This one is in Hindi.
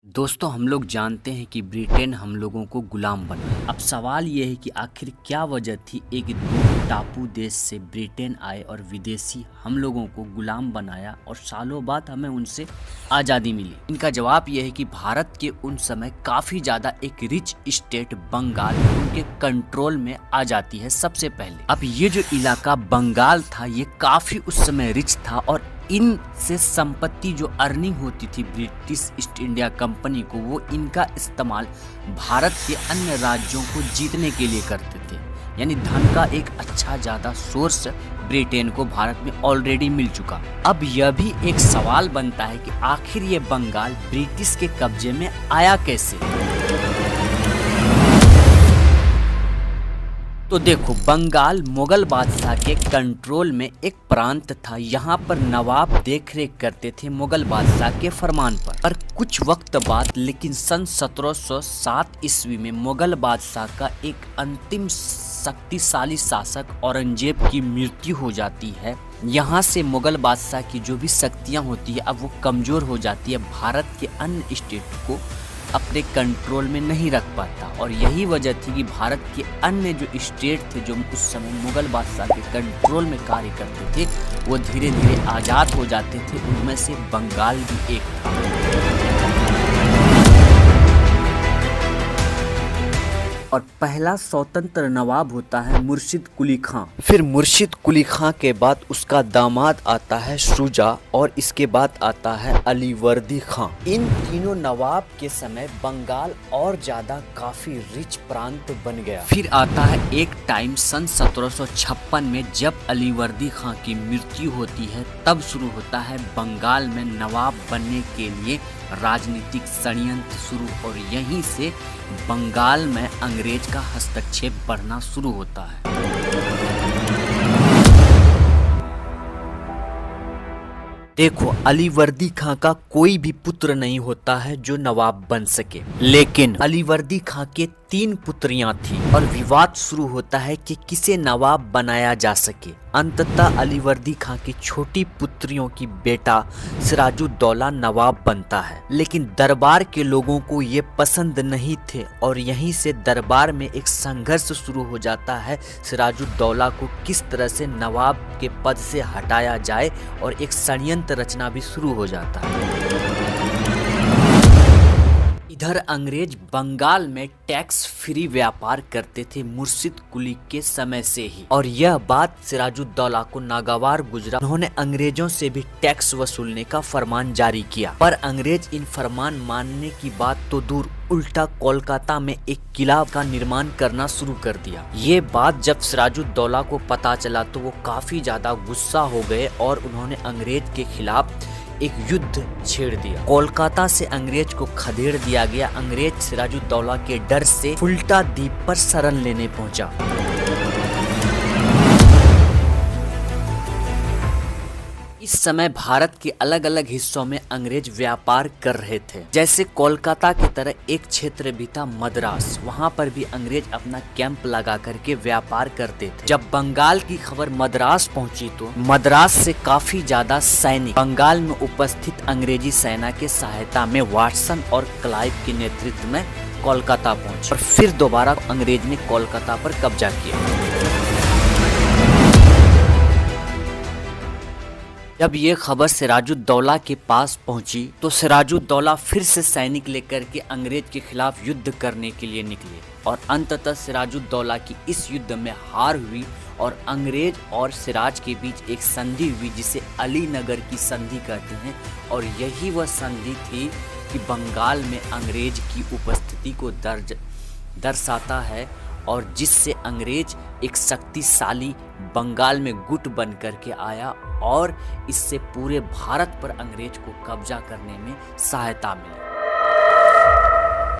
दोस्तों हम लोग जानते हैं कि ब्रिटेन हम लोगों को गुलाम बनाया। अब सवाल ये है कि आखिर क्या वजह थी एक दूर टापू देश से ब्रिटेन आए और विदेशी हम लोगों को गुलाम बनाया और सालों बाद हमें उनसे आज़ादी मिली। इनका जवाब ये है कि भारत के उन समय काफ़ी ज़्यादा एक रिच स्टेट बंगाल उनके कंट्रोल में आ जाती है सबसे पहले। अब ये जो इलाका बंगाल था ये काफ़ी उस समय रिच था और इनसे संपत्ति जो अर्निंग होती थी ब्रिटिश ईस्ट इंडिया कंपनी को, वो इनका इस्तेमाल भारत के अन्य राज्यों को जीतने के लिए करते थे। यानी धन का एक अच्छा ज़्यादा सोर्स ब्रिटेन को भारत में ऑलरेडी मिल चुका। अब यह भी एक सवाल बनता है कि आखिर ये बंगाल ब्रिटिश के कब्जे में आया कैसे। तो देखो, बंगाल मुगल बादशाह के कंट्रोल में एक प्रांत था। यहाँ पर नवाब देखरेख करते थे मुगल बादशाह के फरमान पर कुछ वक्त बाद लेकिन सन 1707 ईस्वी में मुगल बादशाह का एक अंतिम शक्तिशाली शासक औरंगजेब की मृत्यु हो जाती है। यहाँ से मुगल बादशाह की जो भी शक्तियाँ होती है अब वो कमजोर हो जाती है, भारत के अन्य स्टेट को अपने कंट्रोल में नहीं रख पाता। और यही वजह थी कि भारत के अन्य जो स्टेट थे जो उस समय मुगल बादशाह के कंट्रोल में कार्य करते थे वो धीरे धीरे आज़ाद हो जाते थे। उनमें से बंगाल भी एक था। और पहला स्वतंत्र नवाब होता है मुर्शिद कुली खां। फिर मुर्शिद कुली खां के बाद उसका दामाद आता है शुजा और इसके बाद आता है अलीवर्दी खां। इन तीनों नवाब के समय बंगाल और ज्यादा काफी रिच प्रांत बन गया। फिर आता है एक टाइम सन 1756 में जब अलीवर्दी खां की मृत्यु होती है, तब शुरू होता है बंगाल में नवाब बनने के लिए राजनीतिक षड्यंत्र शुरू। और यहीं से बंगाल में अंग्रेज का हस्तक्षेप बढ़ना शुरू होता है। देखो, अलीवर्दी खां का कोई भी पुत्र नहीं होता है जो नवाब बन सके, लेकिन अलीवर्दी खां के 3 पुत्रियां थी और विवाद शुरू होता है कि किसे नवाब बनाया जा सके। अंततः अलीवर्दी खां की छोटी पुत्रियों की बेटा सिराजुद्दौला नवाब बनता है, लेकिन दरबार के लोगों को ये पसंद नहीं थे और यहीं से दरबार में एक संघर्ष शुरू हो जाता है। सिराजुद्दौला को किस तरह से नवाब के पद से हटाया जाए और एक षड्यंत्र रचना भी शुरू हो जाता है। इधर अंग्रेज बंगाल में टैक्स फ्री व्यापार करते थे मुर्शिद कुली के समय से ही, और यह बात सिराजुद्दौला को नागवार गुजरा। उन्होंने अंग्रेजों से भी टैक्स वसूलने का फरमान जारी किया, पर अंग्रेज इन फरमान मानने की बात तो दूर, उल्टा कोलकाता में एक किला का निर्माण करना शुरू कर दिया। ये बात जब सिराजुद्दौला को पता चला तो वो काफी ज्यादा गुस्सा हो गए और उन्होंने अंग्रेज के खिलाफ एक युद्ध छेड़ दिया। कोलकाता से अंग्रेज को खदेड़ दिया गया। अंग्रेज सिराजुद्दौला के डर से फुल्टा द्वीप पर शरण लेने पहुंचा। इस समय भारत के अलग अलग हिस्सों में अंग्रेज व्यापार कर रहे थे। जैसे कोलकाता की तरह एक क्षेत्र भी था मद्रास, वहां पर भी अंग्रेज अपना कैंप लगा करके व्यापार करते थे। जब बंगाल की खबर मद्रास पहुंची तो मद्रास से काफी ज्यादा सैनिक बंगाल में उपस्थित अंग्रेजी सेना के सहायता में वाटसन और क्लाइव के नेतृत्व में कोलकाता पहुंचे और फिर दोबारा अंग्रेज ने कोलकाता पर कब्जा किया। जब ये खबर सिराजुद्दौला के पास पहुंची तो सिराजुद्दौला फिर से सैनिक लेकर के अंग्रेज के खिलाफ युद्ध करने के लिए निकले और अंततः सिराजुद्दौला की इस युद्ध में हार हुई और अंग्रेज और सिराज के बीच एक संधि हुई जिसे अलीनगर की संधि कहते हैं। और यही वह संधि थी कि बंगाल में अंग्रेज की उपस्थिति को दर्शाता है और जिससे अंग्रेज एक शक्तिशाली बंगाल में गुट बन करके आया और इससे पूरे भारत पर अंग्रेज को कब्जा करने में सहायता मिली।